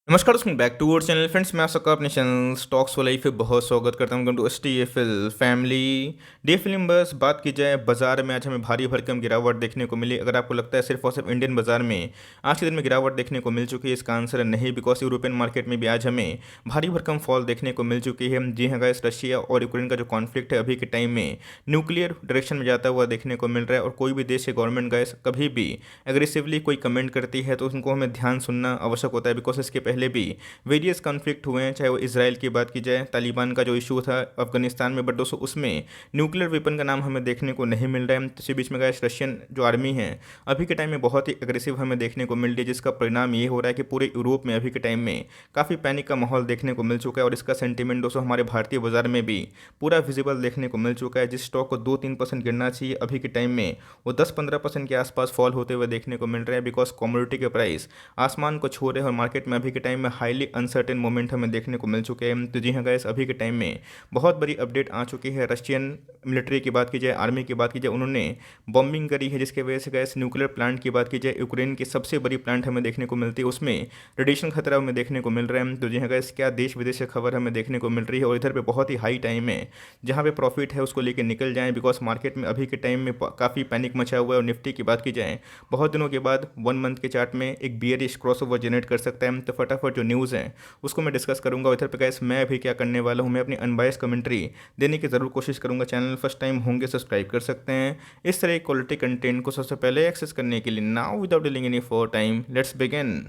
नमस्कार दोस्तों, back to our channel friends. मैं आप सबका अपने चैनल स्टॉक्स वाला पे बहुत स्वागत करता हूँ। Welcome to STFL family. डे फिल्म बस बात की जाए, बाजार में आज हमें भारी भरकम गिरावट देखने को मिली। अगर आपको लगता है सिर्फ और सिर्फ इंडियन बाजार में आज के दिन में गिरावट देखने को मिल चुकी है, इसका आंसर है नहीं। बिकॉज यूरोपियन मार्केट में भी आज हमें भारी भरकम फॉल देखने को मिल चुकी है। जी हाँ गाइस, रशिया और यूक्रेन का जो कॉन्फ्लिक्ट है अभी के टाइम में न्यूक्लियर डायरेक्शन में जाता हुआ देखने को मिल रहा है। और कोई भी देश की गवर्नमेंट गाइस कभी भी एग्रेसिवली कोई कमेंट करती है तो उनको हमें ध्यान सुनना आवश्यक होता है। बिकॉज इसके पहले भी वेरियस कॉन्फ्लिक्ट हुए हैं, चाहे वो इसराइल की बात की जाए, तालिबान का जो इशू था अफगानिस्तान में, बट दोस्तों उसमें न्यूक्लियर वेपन का नाम हमें देखने को नहीं मिल रहा है। इसी बीच में गाइस रशियन जो आर्मी है अभी के टाइम में बहुत ही एग्रेसिव हमें देखने को मिल रही है, जिसका परिणाम ये हो रहा है कि पूरे यूरोप में अभी के टाइम में काफ़ी पैनिक का माहौल देखने को मिल चुका है। और इसका सेंटीमेंट दोस्तों हमारे भारतीय बाजार में भी पूरा विजिबल देखने को मिल चुका है। जिस स्टॉक को 2-3% गिरना चाहिए अभी के टाइम में वो 10-15% के आसपास फॉल होते हुए देखने को मिल रहे हैं। बिकॉज कमोडिटी के प्राइस आसमान को छू रहे हैं और मार्केट में अभी के टाइम में हाईली अनसर्टेन मोमेंट हमें देखने को मिल चुके हैं। तो जी हाँ गाइस, अभी के टाइम में बहुत बड़ी अपडेट आ चुकी है। रशियन मिलिट्री की बात की जाए, आर्मी की बात की जाए, उन्होंने बॉम्बिंग करी है, जिसके वजह से गाइस न्यूक्लियर प्लांट की बात की जाए, यूक्रेन की सबसे बड़ी प्लांट हमें देखने को मिलती है, उसमें रेडिएशन खतरा हमें देखने को मिल रहा है। तो जी हाँ गाइस, क्या देश विदेश से खबर हमें देखने को मिल रही है। और इधर पे बहुत ही हाई टाइम है, जहाँ पे प्रॉफिट है उसको लेकर निकल जाएं। बिकॉज मार्केट में अभी के टाइम में काफ़ी पैनिक मचा हुआ है। और निफ्टी की बात की जाए, बहुत दिनों के बाद 1 मंथ के चार्ट में एक बियरिश क्रॉसओवर जनरेट कर सकता है। तो फटाफट जो न्यूज़ है उसको मैं डिस्कस करूंगा। इधर पे गाइस मैं अभी क्या करने वाला हूँ, मैं अपनी अनबायस कमेंट्री देने की ज़रूर कोशिश करूंगा। चैनल फर्स्ट टाइम होंगे सब्सक्राइब कर सकते हैं इस तरह क्वालिटी कंटेंट को सबसे पहले एक्सेस करने के लिए। Now without dealing any for time, let's begin.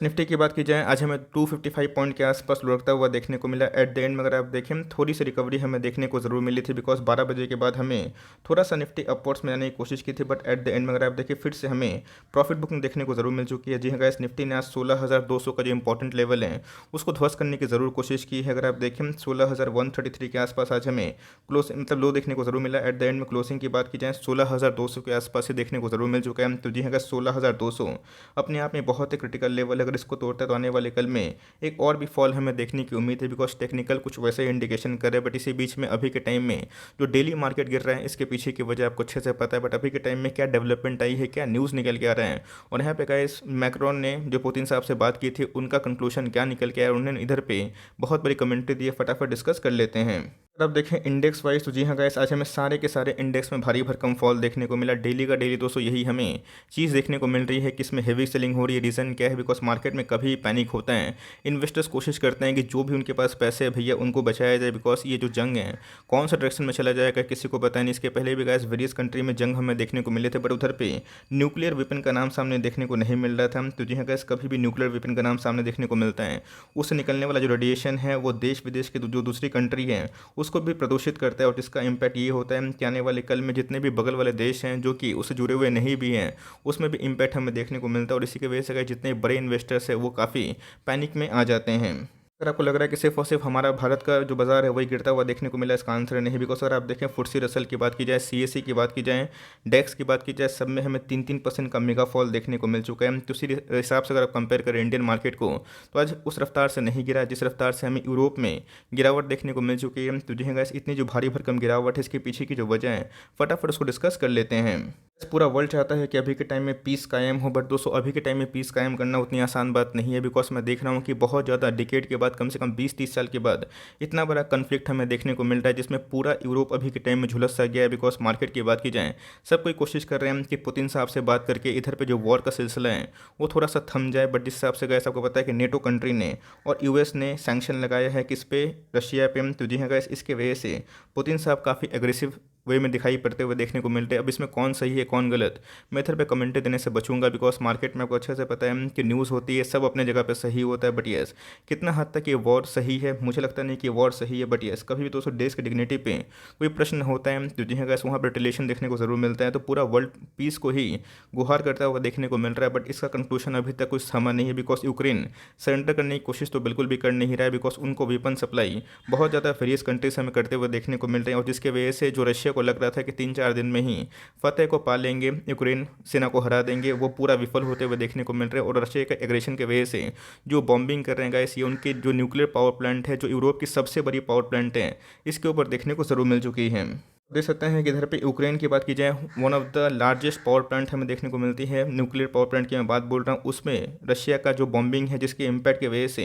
Nifty की बात की जाए, आज हमें 255 पॉइंट के आसपास लुढ़कता हुआ देखने को मिला। एट द एंड में अगर आप देखें थोड़ी सी रिकवरी हमें देखने को ज़रूर मिली थी। बिकॉज 12 बजे के बाद हमें थोड़ा सा निफ्टी अपवर्ड्स में जाने की कोशिश की थी, बट एट द एंड में अगर आप देखें फिर से हमें प्रॉफिट बुकिंग देखने को ज़रूर मिल चुकी है। जी हाँ गाइस, निफ्टी ने आज 16,200 का जो इंपॉर्टेंट लेवल है उसको ध्वस्त करने की ज़रूर कोशिश की है। अगर आप देखें 16,133 के आसपास आज हमें क्लोज मतलब लो देखने को ज़रूर मिला। एट द एंड में क्लोजिंग की बात की जाए 16,200 के आसपास ही देखने को ज़रूर मिल चुका है। तो जी हाँ गाइस, 16,200 अपने आप में बहुत ही क्रिटिकल लेवल है। अगर इसको तोड़ता है तो आने वाले कल में एक और भी फॉल हमें देखने की उम्मीद है। बिकॉज टेक्निकल कुछ वैसे ही इंडिकेशन कर रहे हैं। बट इसी बीच में अभी के टाइम में जो डेली मार्केट गिर रहा है इसके पीछे की वजह आपको अच्छे से पता है। बट अभी के टाइम में क्या डेवलपमेंट आई है, क्या न्यूज़ निकल के आ रहे हैं, और यहाँ पे गाइस मैक्रोन ने जो पुतिन साहब से बात की थी उनका कंक्लूजन क्या निकल के आया, उन्होंने इधर पे बहुत बड़ी कमेंट्री दी है। फटाफट डिस्कस कर लेते हैं। अगर आप देखें इंडेक्स वाइज तो जी हाँ गाइस, आज हमें सारे के सारे इंडेक्स में भारी भरकम फॉल देखने को मिला। डेली का डेली दोस्तों यही हमें चीज़ देखने को मिल रही है कि इसमें हेवी सेलिंग हो रही है। रीज़न क्या है? बिकॉज मार्केट में कभी पैनिक होता है, इन्वेस्टर्स कोशिश करते हैं कि जो भी उनके पास पैसे है भैया उनको बचाया जाए। बिकॉज ये जो जंग है कौन सा डायरेक्शन में चला जाएगा किसी को पता नहीं। इसके पहले भी गाइस वेरियस कंट्री में जंग हमें देखने को मिले थे, बट उधर पे न्यूक्लियर वेपन का नाम सामने देखने को नहीं मिल रहा था। तो जी हाँ गाइस, कभी भी न्यूक्लियर वेपन का नाम सामने देखने को मिलता है, उससे निकलने वाला जो रेडिएशन है वो देश विदेश के जो दूसरी कंट्री है उसको भी प्रदूषित करता है। और जिसका इम्पैक्ट ये होता है कि आने वाले कल में जितने भी बगल वाले देश हैं जो कि उससे जुड़े हुए नहीं भी हैं उसमें भी इम्पैक्ट हमें देखने को मिलता है। और इसी की वजह से जितने बड़े इन्वेस्टर्स हैं वो काफ़ी पैनिक में आ जाते हैं। अगर आपको लग रहा है कि सिर्फ और सिर्फ हमारा भारत का जो बाजार है वही गिरता हुआ देखने को मिला, इसका आंसर नहीं। बिकॉज अगर आप देखें फुटसी रसल की बात की जाए, सीएससी की बात की जाए, डेक्स की बात की जाए, सब में हमें 3-3% का मेगा फॉल देखने को मिल चुका है। तो उसी हिसाब से अगर आप कंपेयर करें इंडियन मार्केट को तो आज उस रफ्तार से नहीं गिरा जिस रफ्तार से हमें यूरोप में गिरावट देखने को मिल चुकी है। तो जी हाँ गाइस, इतनी जो भारी भरकम गिरावट है इसके पीछे की जो वजह है फटाफट उसको डिस्कस कर लेते हैं। पूरा वर्ल्ड चाहता है कि अभी के टाइम में पीस कायम हो, बट दोस्तों अभी के टाइम में पीस कायम करना उतनी आसान बात नहीं है। बिकॉज मैं देख रहा हूँ कि बहुत ज़्यादा डिकेड के बाद, कम से कम 20-30 साल के बाद इतना बड़ा कन्फ्लिक्ट हमें देखने को मिल रहा है जिसमें पूरा यूरोप अभी के टाइम में झुलस सा गया है। बिकॉज मार्केट की बात की जाए सब कोई कोशिश कर रहे हैं कि पुतिन साहब से बात करके इधर पे जो वॉर का सिलसिला है वो थोड़ा सा थम जाए। बट जिस हिसाब से गए आपको पता है कि नेटो कंट्री ने और यूएस ने सैंक्शन लगाया है किस पे, रशिया पे। तो जी हाँ गाइस, इसके वजह से पुतिन साहब काफ़ी एग्रेसिव वे में दिखाई पड़ते हुए देखने को मिलते हैं। अब इसमें कौन सही है कौन गलत, मैं इधर पे कमेंट देने से बचूंगा। बिकॉज मार्केट में आपको अच्छे से पता है कि न्यूज़ होती है, सब अपने जगह पे सही होता है। बट यस, कितना हद तक ये वॉर सही है मुझे लगता नहीं कि वॉर सही है। बट यस, कभी भी दोस्तों देश की डिग्निटी पे कोई प्रश्न होता है तो जी हाँ गाइस, वहाँ पर रिलेशन देखने को ज़रूर मिलता है। तो पूरा वर्ल्ड पीस को ही गुहार करता हुआ देखने को मिल रहा है। बट इसका कंक्लूजन अभी तक कुछ थमा नहीं है। बिकॉज यूक्रेन सरेंडर करने की कोशिश तो बिल्कुल भी कर नहीं रहा है। बिकॉज उनको वेपन सप्लाई बहुत ज़्यादा वेरियस कंट्रीज हमें करते हुए देखने को मिल रहे हैं। और जिसके वजह से जो रशिया को लग रहा था कि 3-4 दिन में ही फतेह को पा लेंगे, यूक्रेन सेना को हरा देंगे, वो पूरा विफल होते हुए देखने को मिल रहे हैं। और रशिया के एग्रेशन की वजह से जो बॉम्बिंग कर रहे हैं गाइस, ये उनके जो न्यूक्लियर पावर प्लांट है जो यूरोप की सबसे बड़ी पावर प्लांट है इसके ऊपर देखने को ज़रूर मिल चुकी है। देख सकते हैं कि इधर पे यूक्रेन की बात की जाए, one of the largest power plant हमें देखने को मिलती है। न्यूक्लियर पावर प्लांट की मैं बात बोल रहा हूँ, उसमें रशिया का जो बॉम्बिंग है जिसके इम्पैक्ट की वजह से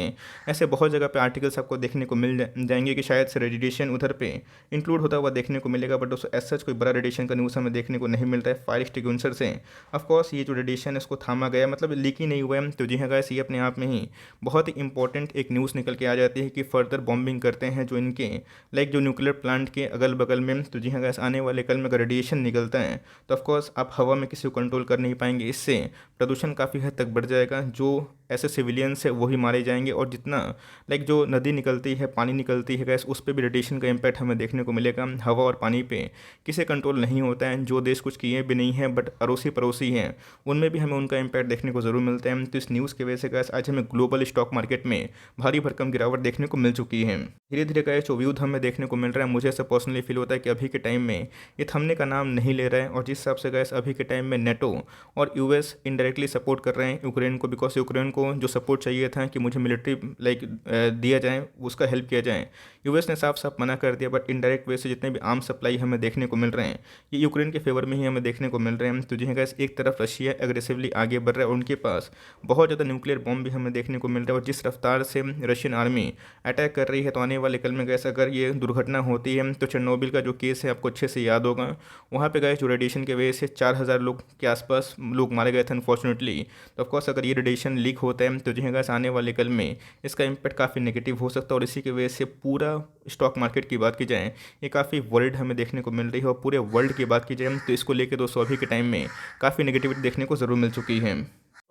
ऐसे बहुत जगह पे आर्टिकल्स आपको देखने को मिल जाएंगे कि शायद से रेडिएशन उधर पे इंक्लूड होता हुआ देखने को मिलेगा। बट दोस्तों एज सच कोई बड़ा रेडिएशन का न्यूज़ हमें देखने को नहीं मिलता है फायर एक्सटिंग्विशर से। ऑफकोर्स ये जो रेडिएशन है इसको थामा गया, मतलब लीक ही नहीं हुआ है। तो जी हाँ गाइस, ये अपने आप में ही बहुत ही इंपॉर्टेंट एक न्यूज़ निकल के आ जाती है कि फर्दर बॉम्बिंग करते हैं जो इनके लाइक जो न्यूक्लियर प्लांट के अगल बगल में। तो जी हाँ गैस, आने वाले कल में अगर रेडिएशन निकलता है तो ऑफकोर्स आप हवा में किसी को कंट्रोल कर नहीं पाएंगे। इससे प्रदूषण काफ़ी हद तक बढ़ जाएगा, जो ऐसे सिविलियंस है वही मारे जाएंगे। और जितना लाइक जो नदी निकलती है, पानी निकलती है गैस, उस पर भी रेडिएशन का इम्पैक्ट हमें देखने को मिलेगा। हवा और पानी पे किसे कंट्रोल नहीं होता है, जो देश कुछ किए भी नहीं है बट अड़ोसी पड़ोसी हैं उनमें भी हमें उनका इम्पैक्ट देखने को ज़रूर मिलता है। तो इस न्यूज़ की वजह से गैस आज हमें ग्लोबल स्टॉक मार्केट में भारी भरकम गिरावट देखने को मिल चुकी है। धीरे धीरे गैस जो युद्ध हमें देखने को मिल रहा है, मुझे ऐसा पर्सनली फील होता है कि अभी के टाइम में ये थमने का नाम नहीं ले रहा है। और जिस हिसाब से गैस अभी के टाइम में नेटो और यूएस इनडायरेक्टली सपोर्ट कर रहे हैं यूक्रेन को, बिकॉज यूक्रेन को जो सपोर्ट चाहिए था कि मुझे मिलिट्री लाइक दिया जाए, उसका हेल्प किया जाए, यूएस ने साफ साफ मना कर दिया। बट इनडायरेक्ट वे से जितने भी आर्म सप्लाई हमें देखने को मिल रहे हैं ये यूक्रेन के फेवर में ही हमें देखने को मिल रहे हैं। तो जी हाँ गैस, एक तरफ रशिया एग्रेसिवली आगे बढ़ रहा है और उनके पास बहुत ज़्यादा न्यूक्लियर बॉम्ब भी हमें देखने को मिल रहा है। और जिस रफ्तार से रशियन आर्मी अटैक कर रही है, तो आने वाले कल में गैस अगर ये दुर्घटना होती है तो चेरनोबिल का जो केस है आपको अच्छे से याद होगा। वहाँ पे गए जो रेडिएशन की वजह से 4,000 लोग के आसपास लोग मारे गए थे अनफॉर्चुनेटली। तो ऑफकोर्स अगर ये रेडिएशन लीक होता है तो जी हाँ गैस, आने वाले कल में इसका इम्पैक्ट काफ़ी नेगेटिव हो सकता है। और इसी की वजह से पूरा स्टॉक मार्केट की बात की जाए, ये काफ़ी वर्ल्ड हमें देखने को मिल रही है। और पूरे वर्ल्ड की बात की जाए तो इसको लेकर दोस्तों अभी के टाइम में काफ़ी नेगेटिविटी देखने को ज़रूर मिल चुकी है।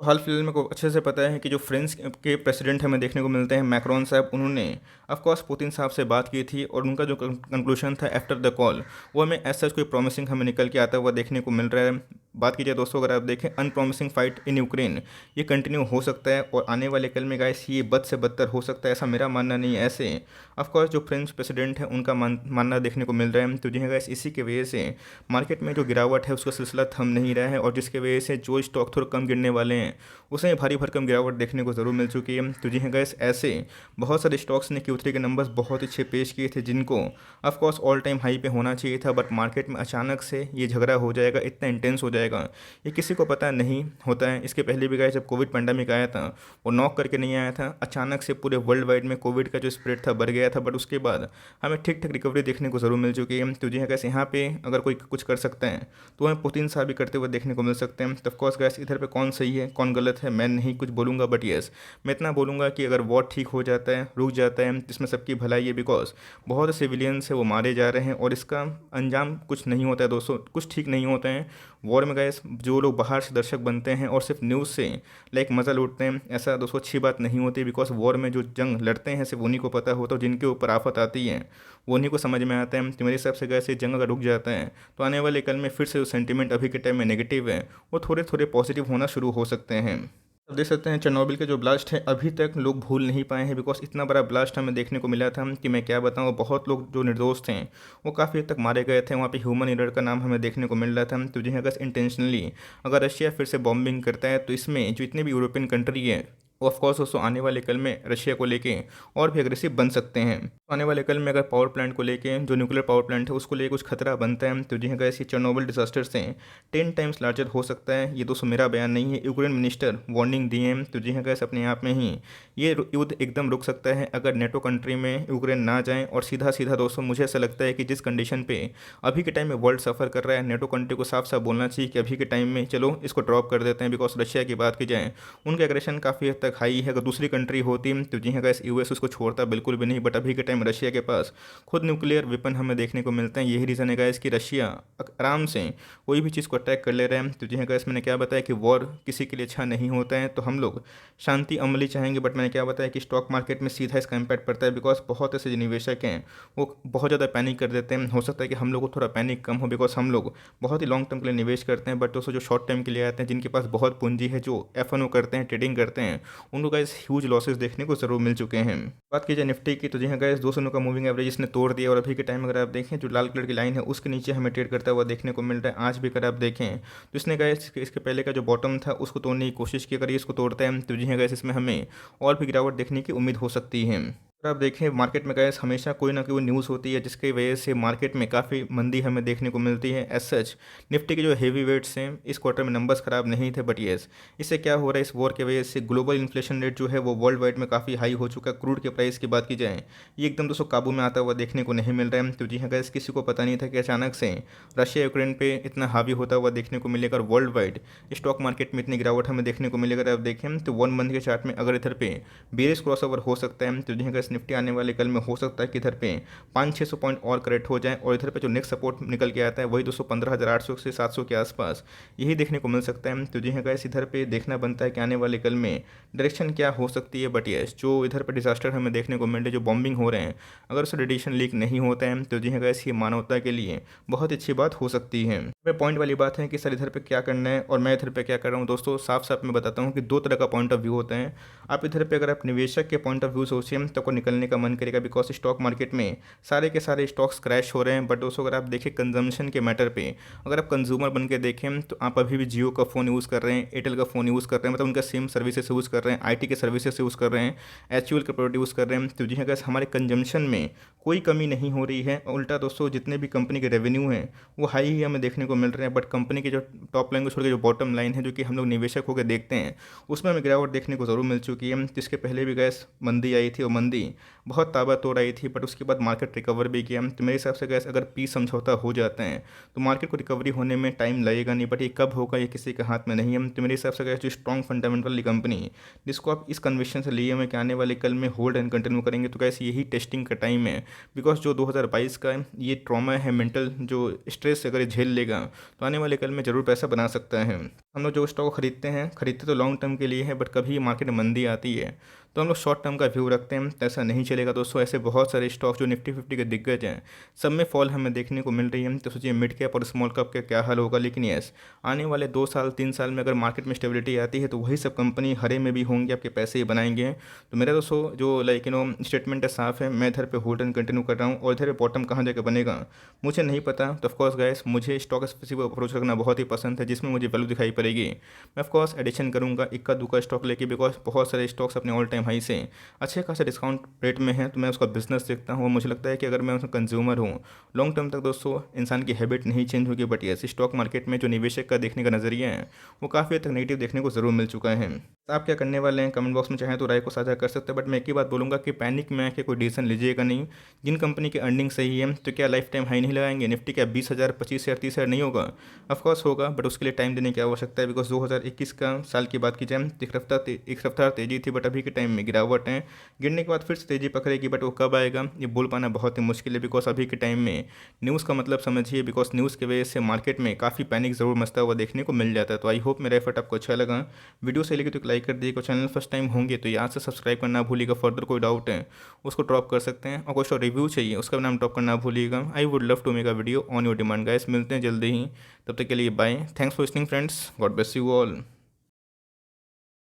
तो हाल फिलहाल में को अच्छे से पता है कि जो फ्रांस के प्रेसिडेंट हमें देखने को मिलते हैं मैक्रोन साहब, उन्होंने ऑफकोर्स पुतिन साहब से बात की थी। और उनका जो कंक्लूजन था आफ्टर द कॉल, वो हमें एज सच कोई प्रॉमिसिंग हमें निकल के आता हुआ देखने को मिल रहा है। बात की जाए दोस्तों, अगर आप देखें अनप्रॉमिसिंग फाइट इन यूक्रेन ये कंटिन्यू हो सकता है और आने वाले कल में गाइस ये बद से बदतर हो सकता है, ऐसा मेरा मानना नहीं है। ऐसे ऑफकोर्स जो फ्रेंच प्रेसिडेंट है उनका मानना देखने को मिल रहा है। तो जी हाँ गाइस, इसी की वजह से मार्केट में जो गिरावट है उसका सिलसिला थम नहीं रहा है। और जिसकी वजह से जो स्टॉक थोड़ा कम गिरने वाले हैं उसे भारी भरकम गिरावट देखने को ज़रूर मिल चुकी है। तो जी हाँ गाइस, ऐसे बहुत सारे स्टॉक्स ने Q3 के नंबर्स बहुत अच्छे पेश किए थे जिनको ऑफकोर्स ऑल टाइम हाई पे होना चाहिए था। बट मार्केट में अचानक से ये झगड़ा हो जाएगा, इतना इंटेंस हो जाएगा, ये किसी को पता नहीं होता है। इसके पहले भी गाइस जब कोविड पेंडेमिक आया था वो नॉक करके नहीं आया था, अचानक से पूरे वर्ल्ड वाइड में कोविड का जो स्प्रेड था बढ़ गया था। बट उसके बाद हमें ठीक ठाक रिकवरी देखने को ज़रूर मिल चुकी है। तो जी हाँ गाइस, यहाँ पे अगर कोई कुछ कर सकता है तो हमें पुतिन साहब भी करते हुए देखने को मिल सकते हैं। तो ऑफकोर्स गाइस, इधर पे कौन सही है कौन गलत है मैं नहीं कुछ बोलूँगा। बट येस, मैं इतना बोलूँगा कि अगर वॉर ठीक हो जाता है, रुक जाता है, इसमें सबकी भलाई है। बिकॉज बहुत से सिविलियंस है वो मारे जा रहे हैं और इसका अंजाम कुछ नहीं होता है दोस्तों, कुछ ठीक नहीं होता है। वॉर में गाइस जो लोग बाहर से दर्शक बनते हैं और सिर्फ न्यूज़ से लाइक मज़ा लूटते हैं, ऐसा दोस्तों अच्छी बात नहीं होती। बिकॉज वॉर में जो जंग लड़ते हैं सिर्फ उन्हीं को पता होता है, जिनके ऊपर आफत आती है वो उन्हीं को समझ में आता है। तो मेरे हिसाब से गैस ये जंग अगर रुक जाता है तो आने वाले कल में फिर से जो सेंटीमेंट अभी के टाइम में नेगेटिव है वो थोड़े थोड़े पॉजिटिव होना शुरू हो सकते हैं। अब देख सकते हैं चेरनोबिल के जो ब्लास्ट है अभी तक लोग भूल नहीं पाए हैं। बिकॉज इतना बड़ा ब्लास्ट हमें देखने को मिला था कि मैं क्या बताऊँ, बहुत लोग जो निर्दोष थे वो काफ़ी हद तक मारे गए थे। वहाँ पे ह्यूमन एरर का नाम हमें देखने को मिल रहा था। तो जी अगर इंटेंशनली अगर रशिया फिर से बॉम्बिंग करता है तो इसमें जो इतने भी यूरोपियन कंट्री है वो ऑफकोर्स दोस्तों आने वाले कल में रशिया को लेके और भी अग्रेसिव बन सकते हैं। तो आने वाले कल में अगर पावर प्लांट को लेके जो न्यूक्लियर पावर प्लांट है उसको लेके कुछ खतरा बनता है तो जी हाँ गाइस, ये चेरनोबिल डिजास्टर से 10 टाइम्स लार्जर हो सकता है। ये दोस्तों मेरा बयान नहीं है, यूक्रेन मिनिस्टर वार्निंग दिए हैं। तो जी हाँ गाइस, अपने आप में ही ये युद्ध एकदम रुक सकता है अगर नेटो कंट्री में यूक्रेन ना जाए। और सीधा सीधा दोस्तों मुझे ऐसा लगता है कि जिस कंडीशन पे अभी के टाइम में वर्ल्ड सफ़र कर रहा है, नेटो कंट्री को साफ साफ बोलना चाहिए कि अभी के टाइम में चलो इसको ड्रॉप कर देते हैं। बिकॉज रशिया की बात की जाए उनके एग्रेशन काफ़ी हद तक हाई है। अगर दूसरी कंट्री होती तो जी हाँ गाइस, यूएस उसको छोड़ता बिल्कुल भी नहीं। बट अभी के टाइम रशिया के पास खुद न्यूक्लियर वेपन हमें देखने को मिलते हैं। यही रीज़न है गाइस कि रशिया आराम से कोई भी चीज़ को अटैक कर ले रहे हैं। तो जी हाँ गाइस, मैंने क्या बताया कि वॉर किसी के लिए अच्छा नहीं होता है, तो हम लोग शांति अमली चाहेंगे। बट मैंने क्या बताया कि स्टॉक मार्केट में सीधा इसका इम्पैक्ट पड़ता है। बिकॉज बहुत ऐसे निवेशक हैं वो बहुत ज़्यादा पैनिक कर देते हैं। हो सकता है कि हम लोग को थोड़ा पैनिक कम हो बिकॉज हम लोग बहुत ही लॉन्ग टर्म के लिए निवेश करते हैं। बट दोस्तों जो शॉर्ट टर्म के लिए आते हैं, जिनके पास बहुत पूंजी है, जो एफ करते हैं, ट्रेडिंग करते हैं, उनको गाइस ह्यूज लॉसेस देखने को ज़रूर मिल चुके हैं। बात की जाए निफ्टी की तो जी हाँ गाइस, 200 का मूविंग एवरेज इसने तोड़ दिया। और अभी के टाइम अगर आप देखें जो लाल कलर की लाइन है उसके नीचे हमें ट्रेड करता हुआ देखने को मिल रहा है। आज भी अगर आप देखें तो इसने गाइस इसके पहले का जो बॉटम था उसको तोड़ने की कोशिश की, अगर ये इसको तोड़ता है तो जी हाँ गाइस, इसमें हमें और भी गिरावट देखने की उम्मीद हो सकती है। और आप देखें मार्केट में गैस हमेशा कोई ना कोई न्यूज़ होती है जिसकी वजह से मार्केट में काफ़ी मंदी हमें देखने को मिलती है। एज सच निफ्टी के जो हेवी वेट्स हैं इस क्वार्टर में नंबर्स खराब नहीं थे, बट येस इससे क्या हो रहा है, इस वॉर की वजह से ग्लोबल इन्फ्लेशन रेट जो है वो वर्ल्ड वाइड में काफ़ी हाई हो चुका है। क्रूड के प्राइस की बात की जाए ये एकदम दोस्तों काबू में आता हुआ देखने को नहीं मिल रहा है। तो जी हाँ गैस, किसी को पता नहीं था कि अचानक से रशिया यूक्रेन पे इतना हावी होता हुआ देखने को मिलेगा और वर्ल्ड वाइड स्टॉक मार्केट में इतनी गिरावट हमें देखने को मिलेगा। अगर आप देखें तो 1 मंथ के चार्ट में अगर इधर पे बेरिश क्रॉसओवर हो सकता है तो जी हाँ गैस, निफ्टी आने वाले कल में हो सकता है कि इधर पे 500-600 पॉइंट और करेक्ट हो जाए और इधर पे जो नेक्स्ट सपोर्ट निकल के आता है वही दोस्तों 15,800 से 700 के आसपास यही देखने को मिल सकता है। तो जी हाँ गैस, इधर पे देखना बनता है कि आने वाले कल में डायरेक्शन क्या हो सकती है। बट यस जो इधर पे डिजास्टर हमें देखने को मिल रहे, जो बॉम्बिंग हो रहे हैं, अगर उससे रेडिएशन लीक नहीं होता है तो जी हाँ गैस, ये मानवता के लिए बहुत अच्छी बात हो सकती है। मैं पॉइंट वाली बात है कि सर इधर पे क्या करना है और मैं इधर पे क्या कर रहा हूँ दोस्तों, साफ साफ मैं बताता हूँ कि दो तरह का पॉइंट ऑफ व्यू होता है। आप इधर पे अगर आप निवेशक के पॉइंट ऑफ व्यू सोचिए तो आपको निकलने का मन करेगा, बिकॉज स्टॉक मार्केट में सारे के सारे स्टॉक्स क्रैश हो रहे हैं। बट दोस्तों अगर आप देखें कंजम्पशन के मैटर पे, अगर आप कंज्यूमर बन के देखें तो आप अभी भी जियो का फ़ोन यूज़ कर रहे हैं, एयरटेल का फ़ोन यूज़ कर रहे हैं, मतलब उनका सेम सर्विसेज यूज़ कर रहे हैं, आईटी के सर्विसेज यूज़ कर रहे हैं, एचयूएल के प्रोडक्ट यूज़ कर रहे हैं। तो जी हाँ, अगर हमारे कंजम्पशन में कोई कमी नहीं हो रही है, उल्टा दोस्तों जितने भी कंपनी के रेवेन्यू हैं वो हाई ही हमें देखने को मिल रहे हैं। बट कंपनी के जो टॉप लाइन को छोड़ के जो बॉटम लाइन है, जो कि हम लोग निवेशक होकर देखते हैं, उसमें हमें गिरावट देखने को ज़रूर मिल चुकी है। जिसके पहले भी गैस मंदी आई थी और मंदी बहुत ताबड़तोड़ आई थी, बट उसके बाद मार्केट रिकवर भी किया। तो मेरे हिसाब से गैस अगर पीस समझौता हो जाते हैं तो मार्केट को रिकवरी होने में टाइम लगेगा नहीं, बट ये कब होगा ये किसी के हाथ में नहीं है। तो मेरे हिसाब से गैस जो स्ट्रॉन्ग फंडामेंटल वाली कंपनी जिसको आप इस कन्विक्शन से लिए हुए कि आने वाले कल में होल्ड एंड कंटिन्यू करेंगे, तो गैस यही टेस्टिंग का टाइम है। बिकॉज जो 2022 का ये ट्रॉमा है, मेंटल जो स्ट्रेस अगर ये झेल लेगा तो आने वाले कल में ज़रूर पैसा बना सकता है। हम लोग जो स्टॉक खरीदते हैं, खरीदते तो लॉन्ग टर्म के लिए है, बट कभी मार्केट में मंदी आती है तो हम लोग शॉर्ट टर्म का व्यू रखते हैं, तो ऐसा नहीं चलेगा दोस्तों। ऐसे बहुत सारे स्टॉक जो निफ्टी 50 के दिग्गज हैं, सब में फॉल हमें देखने को मिल रही है। तो सोचिए मिड कैप और स्मॉल कैप का क्या हाल होगा। लेकिन यस, आने वाले 2 साल 3 साल में अगर मार्केट में स्टेबिलिटी आती है तो वही सब कंपनी हरे में भी होंगे, आपके पैसे ही बनाएंगे। तो मेरा दोस्तों जो लाइक स्टेटमेंट है साफ है, मैं इधर पे होल्ड एंड कंटिन्यू कर रहा हूँ और इधर पे बॉटम कहाँ जाकर बनेगा मुझे नहीं पता। तो ऑफकोर्स गाइस, मुझे स्टॉक स्पेसिफिक अप्रोच रखना बहुत ही पसंद है जिसमें मुझे वैल्यू दिखाई पड़ेगी। मैं ऑफकोर्स एडिशन करूँगा इक्का दुक्का स्टॉक लेके, बिकॉज बहुत सारे स्टॉक्स अपने ऑल टाइम हाई से अच्छे खासा डिस्काउंट रेट में है, तो मैं उसका बिजनेस देखता हूँ और मुझे लगता है कि अगर मैं उसका कंज्यूमर हूँ लॉन्ग टर्म तक दोस्तों इंसान की हैबिट नहीं चेंज होगी। बट यस, स्टॉक मार्केट में जो निवेशक का देखने का नज़रिया है वो काफ़ी हद तक नेगेटिव देखने को ज़रूर मिल चुका है। आप क्या करने वाले हैं कमेंट बॉक्स में चाहें तो राय को साझा कर सकते हैं, बट मैं एक ही बात बोलूँगा कि पैनिक में आके कोई डिसीजन लीजिएगा नहीं। जिन कंपनी की अर्निंग सही है तो क्या लाइफ टाइम हाई नहीं लगाएंगे, निफ्टी क्या 20,000 25,000 30,000 नहीं होगा? ऑफकोर्स होगा, बट उसके लिए टाइम देने की आवश्यकता है। बिकॉज 2021 का साल की बात की जाए तो एक रफ्तार तेजी थी, बट अभी के टाइम में गिरावट है। गिरने के बाद फिर से तेजी पकड़ेगी, बट वो कब आएगा ये बोल पाना बहुत ही मुश्किल है। बिकॉज अभी के टाइम में न्यूज़ का मतलब समझिए, बिकॉज न्यूज़ की वजह से मार्केट में काफ़ी पैनिक ज़रूर मचता हुआ देखने को मिल जाता है। तो आई होप मेरा एफर्ट आपको अच्छा लगा। वीडियो से लेकर तो एक लाइक कर दीजिएगा, चैनल फर्स्ट टाइम होंगे तो यहाँ से सब्सक्राइब करना भूलिएगा। फर्दर कोई डाउट है उसको ड्रॉप कर सकते हैं, और कोई रिव्यू चाहिए उसका नाम ड्रॉप करना भूलिएगा। I would love to make a video on your demand guys. मिलते हैं जल्दी ही, तब तक के लिए bye. Thanks for listening friends, God bless you all.